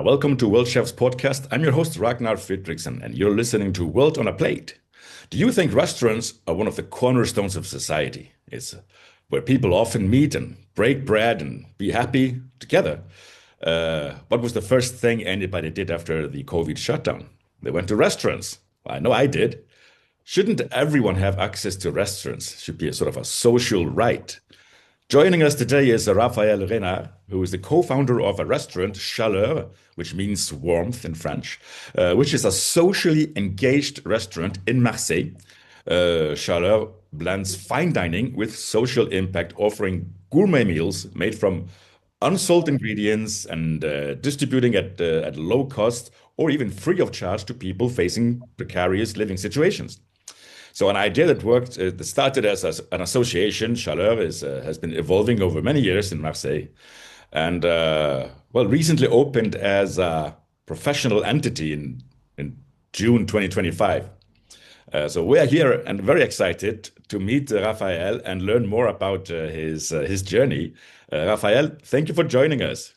Welcome to World Chef's podcast. I'm your host, Ragnar, and you're listening to World on a Plate. Do you think restaurants are one of the cornerstones of society? It's where people often meet and break bread and be happy together. What was the first thing anybody did after the COVID shutdown? They went to restaurants. I know I did. Shouldn't everyone have access to restaurants? Should be a sort of a social right. Joining us today is Raphaël Reynard, who is the co-founder of a restaurant, Chaleur, which means warmth in French, which is a socially engaged restaurant in Marseille. Chaleur blends fine dining with social impact, offering gourmet meals made from unsold ingredients and distributing at low cost or even free of charge to people facing precarious living situations. So an idea that worked, that started as an association, Chaleur, has been evolving over many years in Marseille, and recently opened as a professional entity in June 2025. So we are here and very excited to meet Raphael and learn more about his journey. Raphael, thank you for joining us.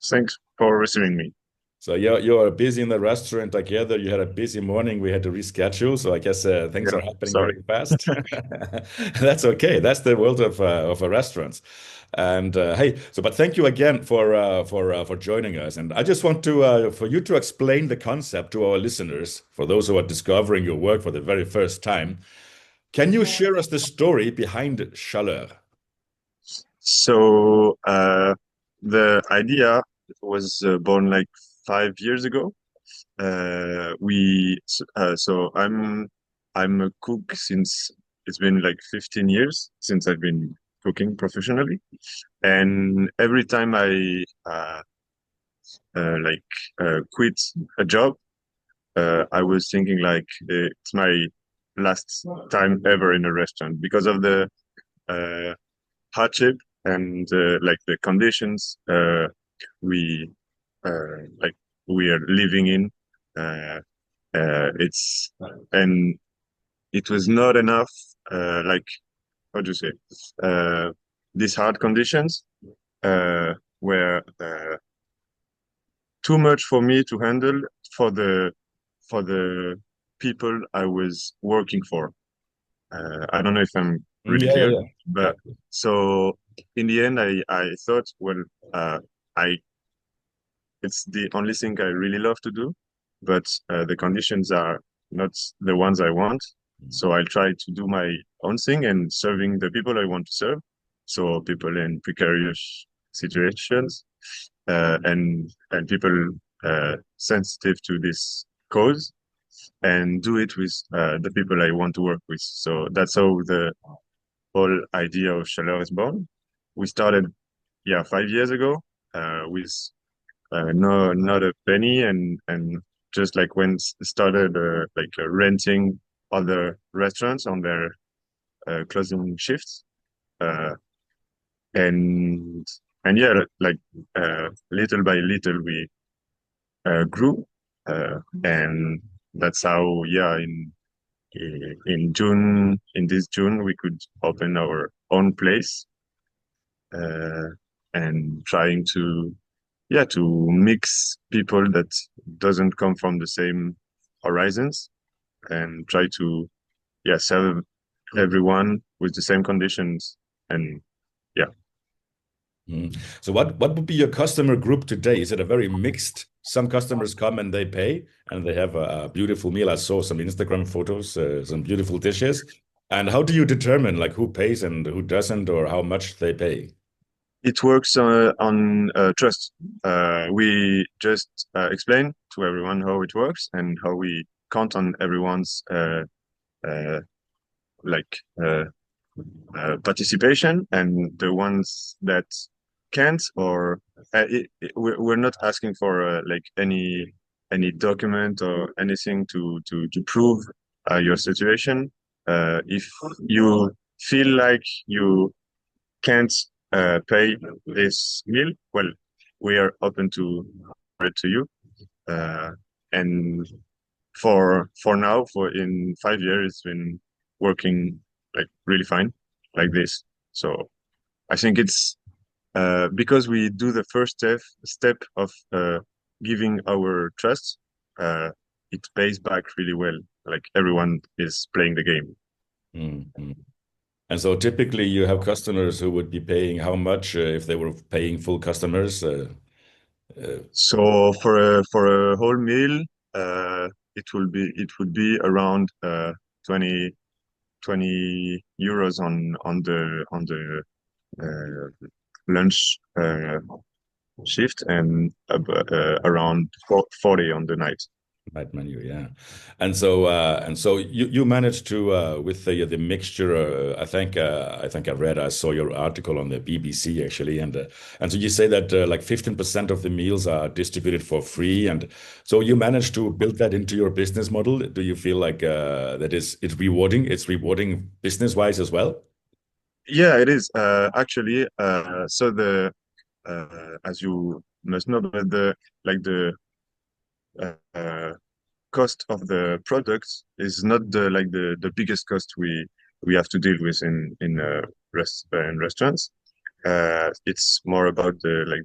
Thanks for receiving me. So you're busy in the restaurant. I gather you had a busy morning. We had to reschedule. So I guess things are Yeah, happening sorry. very fast. That's okay. That's the world of restaurants. And hey, but thank you again for joining us. And I just want to for you to explain the concept to our listeners, for those who are discovering your work for the very first time. Can you share us the story behind Chaleur? So the idea was born like 5 years ago. I'm a cook since it's been like 15 years since I've been cooking professionally, and every time I quit a job, I was thinking like it's my last time ever in a restaurant because of the uh, hardship and like the conditions we like we are living in. Uh, it's and it was not enough. Like how do you say? Uh, these hard conditions were too much for me to handle for the people I was working for. I don't know if I'm really Yeah, yeah, clear, yeah. but so in the end, I thought, well, I it's the only thing I really love to do, but the conditions are not the ones I want. So I'll try to do my own thing and serving the people I want to serve. So people in precarious situations, and people sensitive to this cause, and do it with the people I want to work with. So that's how the whole idea of Chaleur is born. We started, yeah, 5 years ago, with no, not a penny, and just like when started renting other restaurants on their closing shifts, uh, and and yeah, like little by little we grew, and that's how, yeah, in June, in this June, we could open our own place, uh, and trying to, yeah, to mix people that doesn't come from the same horizons, and try to, yeah, serve everyone with the same conditions. And yeah. Mm. So what would be your customer group today? Is it a very mixed? Some customers come and they pay and they have a beautiful meal. I saw some Instagram photos, some beautiful dishes. And how do you determine like who pays and who doesn't or how much they pay? It works on trust. We just explain to everyone how it works and how we count on everyone's uh, like participation, and the ones that can't, or we're not asking for like any document or anything to prove your situation. If you feel like you can't pay this meal, well, we are open to offer it to you. Uh, and for now, for in 5 years, it's been working like really fine, like this. So I think it's because we do the first step of giving our trust, it pays back really well. Like everyone is playing the game. Mm-hmm. And so typically you have customers who would be paying how much if they were paying full customers? So for a whole meal, it would be around 20 €20 on the lunch shift, and around 40 on the night. Right menu, yeah. And so you managed to with the mixture. I think I saw your article on the BBC actually, and so you say that like 15% of the meals are distributed for free, and so you managed to build that into your business model. Do you feel like that is it's rewarding? It's rewarding business wise as well. Yeah, it is actually. So the as you must know, but the like the uh, cost of the product is not the biggest cost we have to deal with in restaurants. It's more about the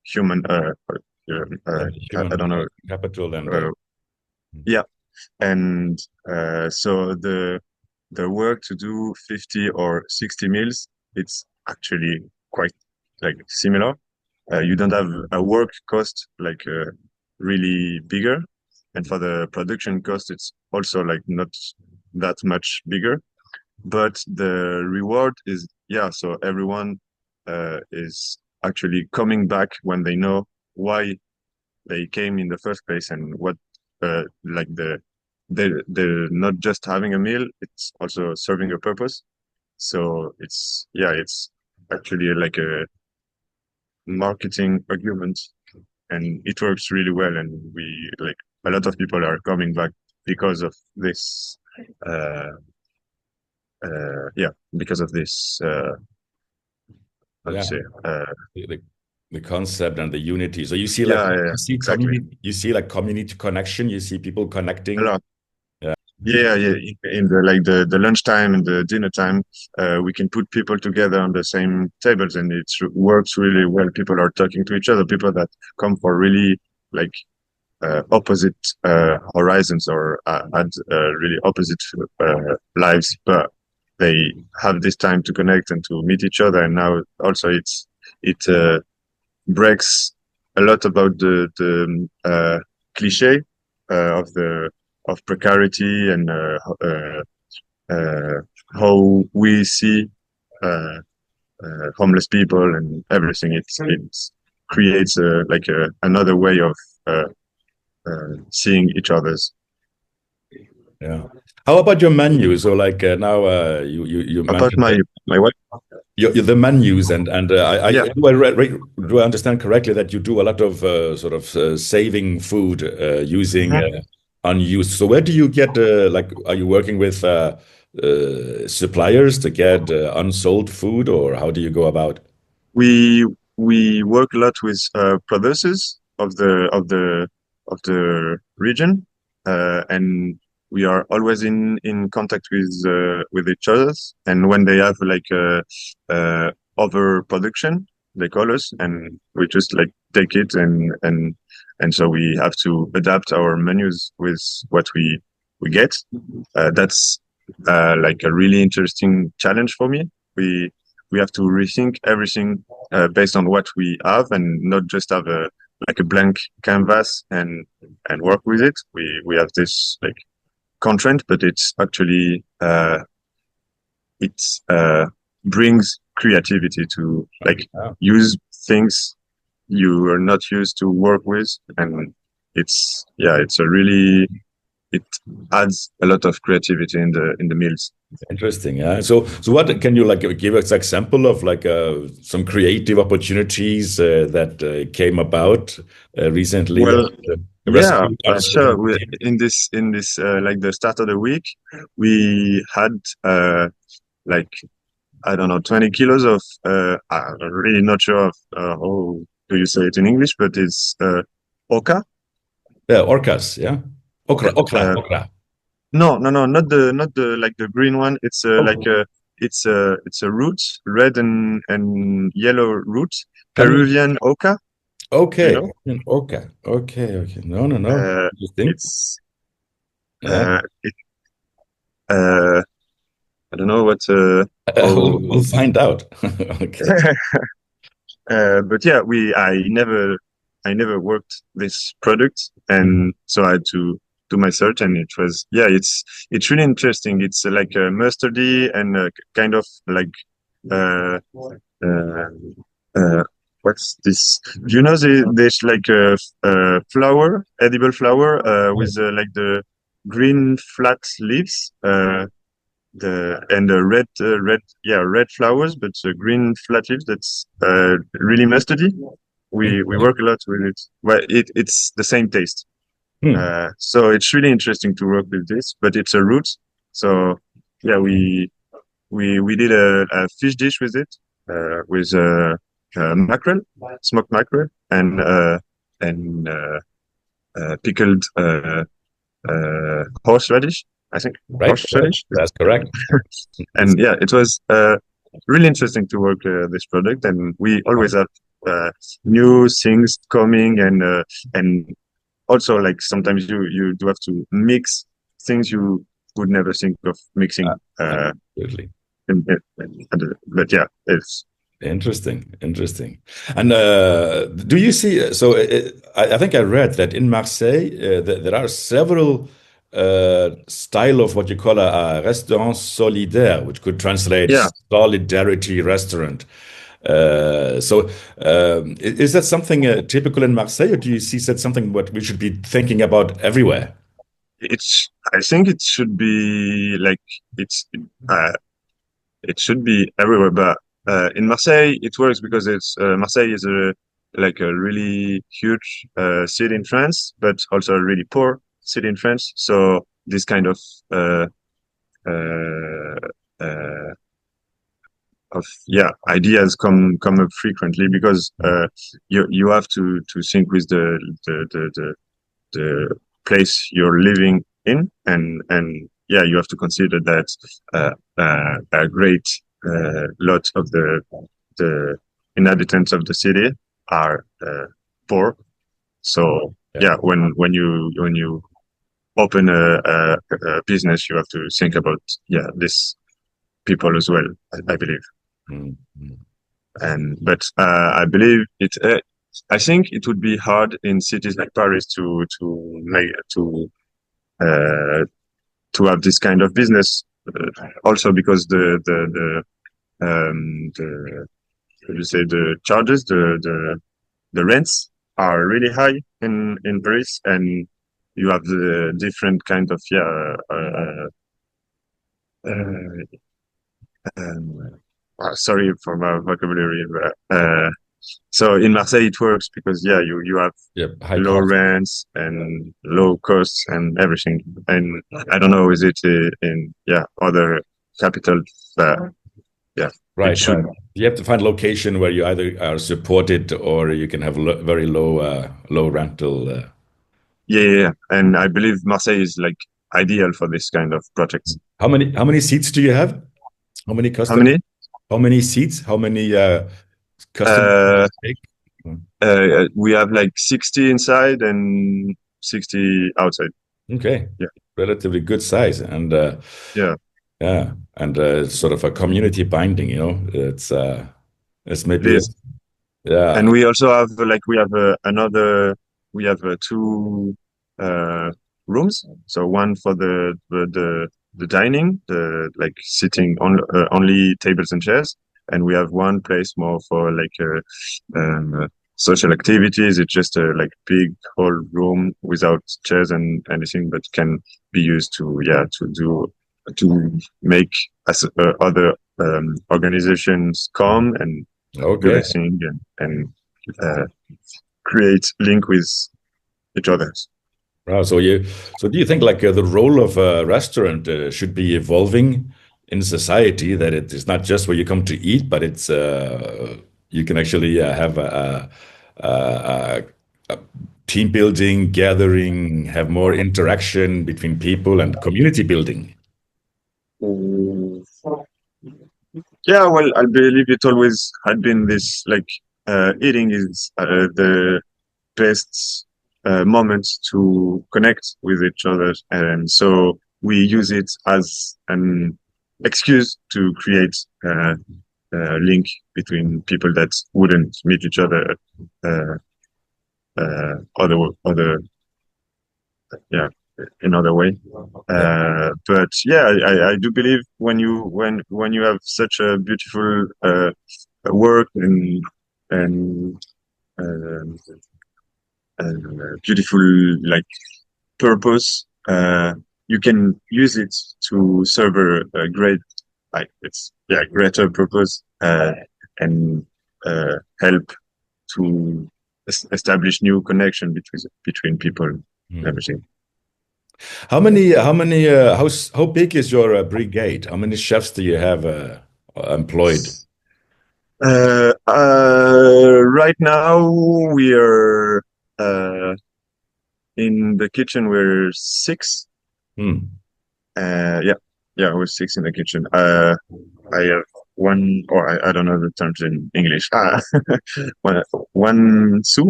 human Yeah, I human don't know. capital and uh, yeah, and so the work to do 50 or 60 meals, it's actually quite like similar. You don't have a work cost really bigger, and for the production cost, it's also like not that much bigger. But the reward is, yeah. So everyone is actually coming back when they know why they came in the first place, and what like they're not just having a meal, it's also serving a purpose. So it's actually like a marketing argument, and it works really well, and we like a lot of people are coming back because of this uh yeah, because of this how to yeah, say the, the concept and the unity. So yeah, yeah, you see exactly, community, you see like community connection. You see people a connecting. lot. Yeah, Yeah, yeah. In the lunchtime and the dinner time, we can put people together on the same tables, and it works really well. People are talking to each other. People that come for really like opposite horizons, or had really opposite lives, but they have this time to connect and to meet each other. And now also it breaks a lot about the cliche of precarity, and uh, how we see uh, homeless people and everything. It creates another way of seeing each other's. yeah. How about your menu? So like now you About mentioned my wife. the menus and Yeah, do I understand correctly that you do a lot of sort of saving food using mhm. unused. So where do you get like are you working with suppliers to get unsold food or how do you go about? We work a lot with producers of the region, and we are always in contact with each other. And when they have overproduction, they call us, and we just like take it, and so we have to adapt our menus with what we get. That's like a really interesting challenge for me. We have to rethink everything based on what we have, and not just have a blank canvas and work with it. We have this like constraint, but it's actually it brings creativity to like Yeah. use things you are not used to work with, and it's a really, it adds a lot of creativity in the meals. Interesting. Yeah. So what can you like give us example of like some creative opportunities that came about recently at Well, the yeah, restaurant Unsold? sure. In this like the start of the week, we had like, I don't know, 20 kilos of I'm really not sure of how do you say it in English, but it's oca. Yeah, orcas. Yeah. Uh, Okra. no, no, no, not the like the green one. It's like Oh, a it's a root, red and yellow root, can you Peruvian oca. Do you Okay. know? Okay. No. Uh, Interesting. it's Yeah. it I don't know what We'll how find out. Okay. but yeah, I never worked this product, and so I had to do my search, and it was yeah, it's really interesting. It's like a mustardy and kind of like uh, uh, uh, what's this? Do you know there's like a flower, edible flower, with like the green flat leaves, the red flowers, but green flat leaves. That's really mustardy. We Okay. work a lot with it. Well, it's the same taste. Hmm. So it's really interesting to work with this, but it's a root. So yeah, we did a fish dish with it, with mackerel, smoked mackerel, and pickled horseradish. I think Right. horseradish. That's correct. That's And yeah, it was really interesting to work this project, and we always have new things coming, and also like sometimes you do have to mix things you would never think of mixing. absolutely. But yeah, it's Interesting. And do you see? So I think I read that in Marseille there are several style of what you call a restaurant solidaire, which could translate yeah, solidarity restaurant. So is that something typical in Marseille, or do you see that something what we should be thinking about everywhere? it's. I think it should be like it's. Uh, it should be everywhere, but in Marseille it works because it's Marseille is a like a really huge city in France, but also a really poor city in France. So this kind uh, uh, uh, of yeah ideas come up frequently because you have to think with the place you're living in, and yeah, you have to consider that a great lot of the inhabitants of the city are poor. So Yeah. yeah, when you open a business, you have to think about yeah this people as well. I believe, Mm, mm. and but I believe it. I think it would be hard in cities like Paris uh, to have this kind of business. Also because the how do you say the charges the rents are really high in Paris, and you have the different kind of uh, um, sorry for my vocabulary, but so in Marseille it works because yeah you have Yep. High low cost. rents and low costs and everything. And I don't know, is it in yeah other capitals? Yeah, it Right. should. You have to find location where you either are supported or you can have very low rental. Yeah. And I believe Marseille is like ideal for this kind of projects. How many seats do you have? How many How customers? many? How many seats? How many customers do Uh, you take? Mm. we have like 60 inside and 60 outside. Okay, Yeah, relatively good size, and yeah, yeah, and sort of a community binding. It's it maybe is. yeah. And we also have like we have another we have two uh, rooms. So one for the dining, the like sitting on only tables and chairs, and we have one place more for like social activities. It's just a like big whole room without chairs and anything, but can be used to yeah to make as other organizations come and do Okay. their thing and uh, create link with each other. Wow. So do you think like the role of a restaurant should be evolving in society, that it is not just where you come to eat, but it's you can actually have a team building, gathering, have more interaction between people and community building. Mm. Yeah, well, I believe it always had been this like eating is the best moment to connect with each other, and so we use it as an excuse to create a link between people that wouldn't meet each other uh, other yeah in other way. Yeah. But yeah, I do believe when you have such a beautiful work and uh, beautiful like purpose, you can use it to serve a great like it's yeah greater purpose and help to establish new connection between people and Hmm. everything. How big is your brigade? How many chefs do you have employed? Right now we are in the kitchen. We're six. Hmm. Yeah, yeah, we're six in the kitchen. I have one, or I don't know the terms in English. One, one sous.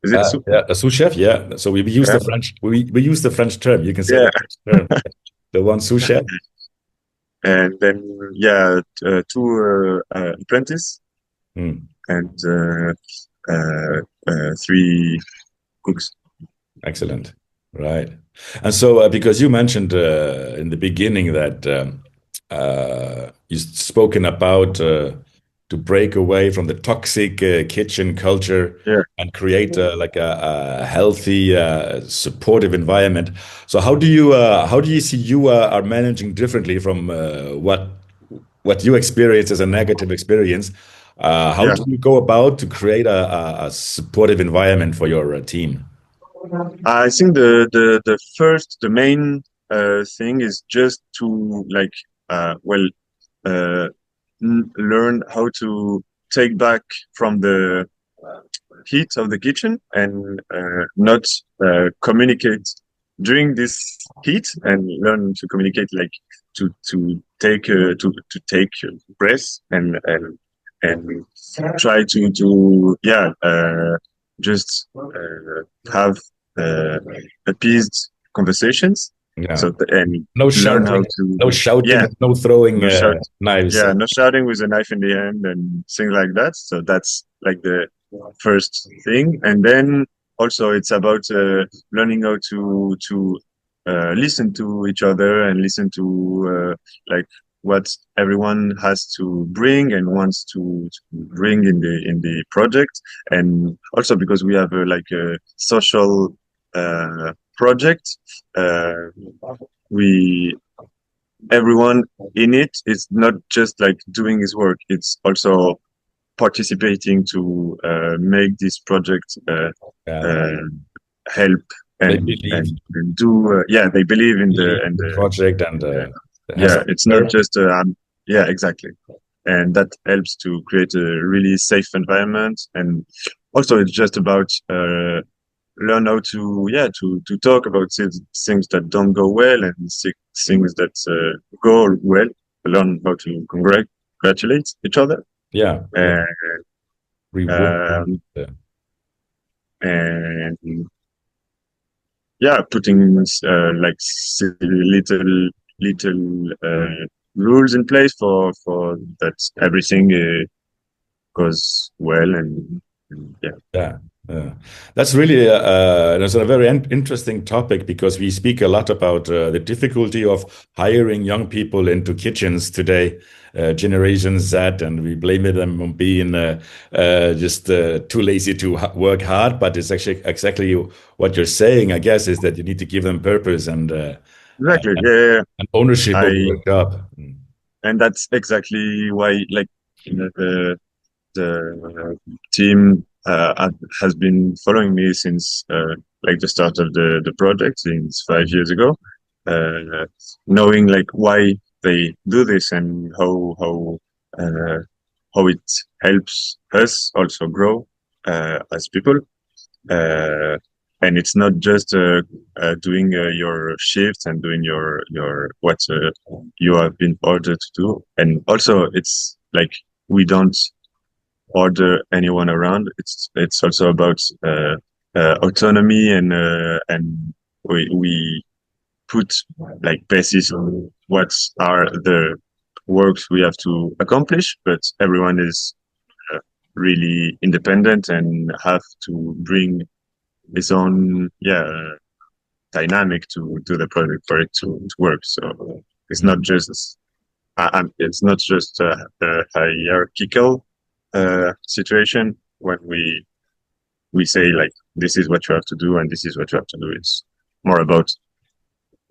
Is it sous? Yeah, a sous chef. Yeah. So we use Yeah, the French. We use the French term. You can say yeah. the French term. The one sous chef. And then yeah, two apprentice Hmm. and three cooks. Excellent. Right. And so, because you mentioned in the beginning that you've spoken about to break away from the toxic kitchen culture Yeah, and create like a healthy, supportive environment. So, how do you see you are managing differently from what you experience as a negative experience? How yeah. do you go about to create a supportive environment for your team? I think the main thing is just to like well uh, learn how to take back from the heat of the kitchen and not communicate during this heat and learn to communicate like to take breath and try to yeah just have uh, appeased conversations Yeah. so and No learn how shouting, to no shouting, yeah and no throwing no shout knives. yeah no shouting with a knife in the hand and things like that, so that's like the first thing. And then also it's about learning how to listen to each other and listen to like what everyone has to bring and wants to bring in the project. And also because we have like a social project, uh, we everyone in it is not just like doing his work, it's also participating to make this project Yeah. uh, help They believe and do yeah they believe in the believe and in the the project and it has yeah a it's not purpose. just yeah exactly, and that helps to create a really safe environment. And also it's just about learn how to yeah to talk about things that don't go well and things that go well, learn how to congratulate each other. Yeah, yeah. And Reward. um, and yeah, putting like little rules in place for that everything goes well and yeah. Yeah, yeah. That's really that's a very interesting topic because we speak a lot about the difficulty of hiring young people into kitchens today, Generation Z, and we blame them on being just too lazy to work hard. But it's actually exactly what you're saying, I guess, is that you need to give them purpose Exactly, yeah, yeah, yeah. and ownership over I their job. and that's exactly why like you know, the team has been following me since like the start of the project since 5 years ago, uh, knowing like why they do this and uh, how it helps us also grow as people. Uh, and it's not just doing your shifts and doing your what you have been ordered to do. And also, it's like we don't order anyone around. It's also about autonomy, and we put like basis on what are the works we have to accomplish, but everyone is really independent and have to bring his own dynamic to the project for it to work. So it's not just it's not just a hierarchical situation when we say like this is what you have to do and this is what you have to do. It's more about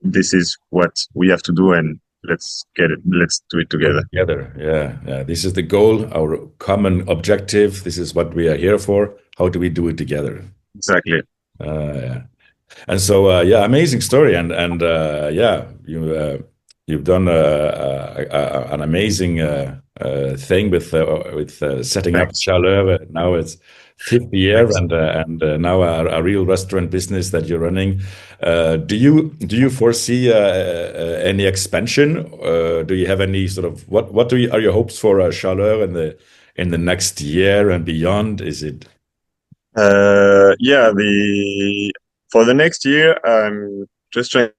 this is what we have to do and let's do it together. Yeah. This is the goal, our common objective. This is what we are here for. How do we do it together? Exactly. Yeah. And so, yeah, amazing story, and yeah, you've done an amazing thing with setting up Thanks. Chaleur. Now it's fifth year, Thanks. and now a real restaurant business that you're running. Do you foresee any expansion? Do you have any sort of what are your hopes for Chaleur in the next year and beyond? Is it? Yeah, the for the next year, I'm just trying to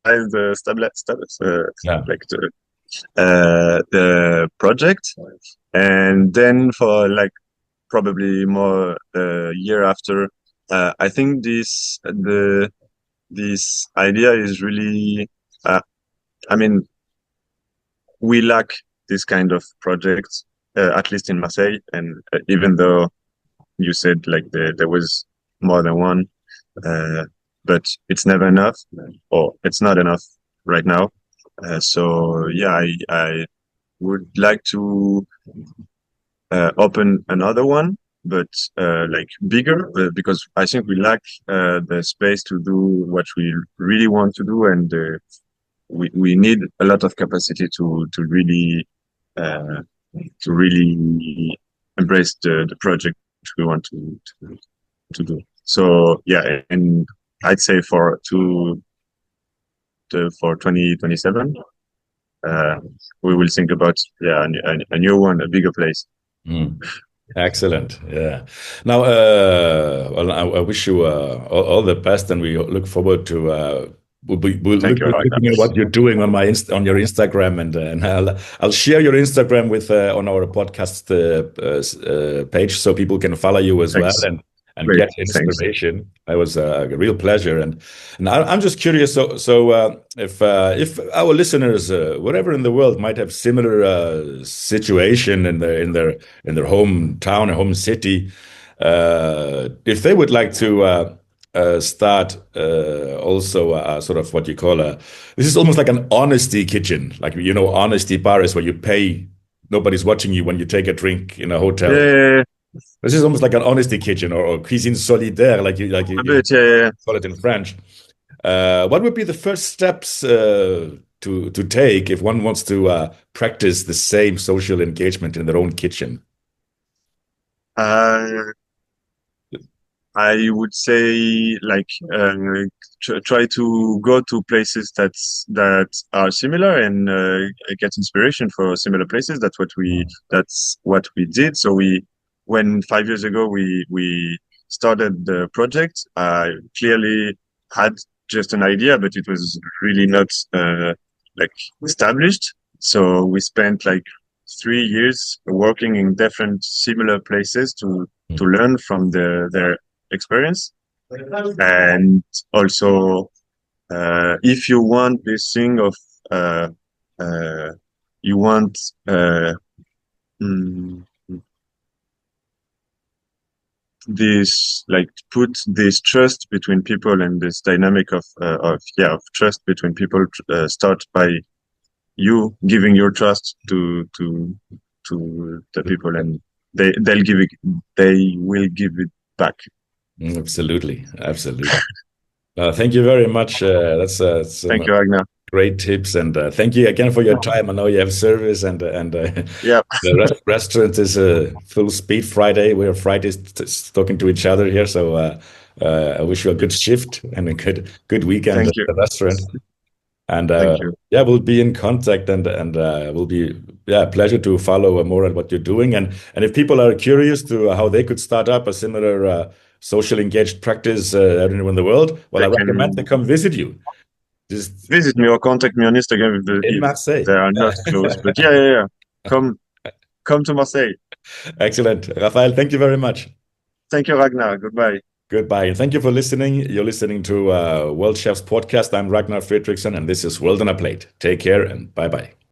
find the status, Yeah. like the project, and then for like probably more year after, I think this idea is really, uh, I mean, we lack this kind of project, at least in Marseille, and even though you said like there was more than one, uh, but it's never enough, or it's not enough right now. So yeah, I would like to open another one, but like bigger, because I think we lack the space to do what we really want to do, and we need a lot of capacity uh, to really embrace the project we want to do. So yeah, and I'd say for 2027, uh, we will think about a new one, a bigger place. Mm. Excellent. Yeah. Now, well, I wish you all the best, and we look forward to we'll Thank you, Ragnar. looking at what you're doing on on your Instagram, and I'll share your Instagram with on our podcast page so people can follow you as well Thanks. and Great. get Thanks. inspiration. That was a real pleasure, and I'm just curious. If our listeners, wherever in the world, might have similar situation in their hometown or home city, if they would like to start also sort of what you call this is almost like an honesty kitchen, like honesty bar is where you pay, nobody's watching you when you take a drink in a hotel. Yeah, This is almost like an honesty kitchen or cuisine solidaire, a you bit. Yeah. call it in French. What would be the first steps to take if one wants to practice the same social engagement in their own kitchen? Uh, I would say like try to go to places that are similar and get inspiration for similar places. That's what we did. So when 5 years ago we started the project, I clearly had just an idea, but it was really not like established. So we spent like 3 years working in different similar places to learn from their experience. And also, if you want this thing of uh, uh, you want mm, this like put this trust between people and this dynamic of trust between people start by you giving your trust to the people, and they will give it back. Absolutely. Thank you very much. That's Thank some you, Ragnar. great tips, and thank you again for your time. I know you have service, and Yeah, the restaurant is full speed Friday. We're Fridays talking to each other here, so I wish you a good shift and a good weekend thank at you. the restaurant. And Thank you. yeah, we'll be in contact, and will be pleasure to follow more at what you're doing. And if people are curious to how they could start up a similar social engaged practice anywhere in the world, well, They I recommend they can come visit you. Just visit me or contact me on Instagram in if Marseille. they are not close. But yeah. Come, come to Marseille. Excellent. Raphael, thank you very much. Thank you, Ragnar. Goodbye. Goodbye. And thank you for listening. You're listening to World Chefs Podcast. I'm Ragnar Fredriksson, and this is World on a Plate. Take care and bye bye.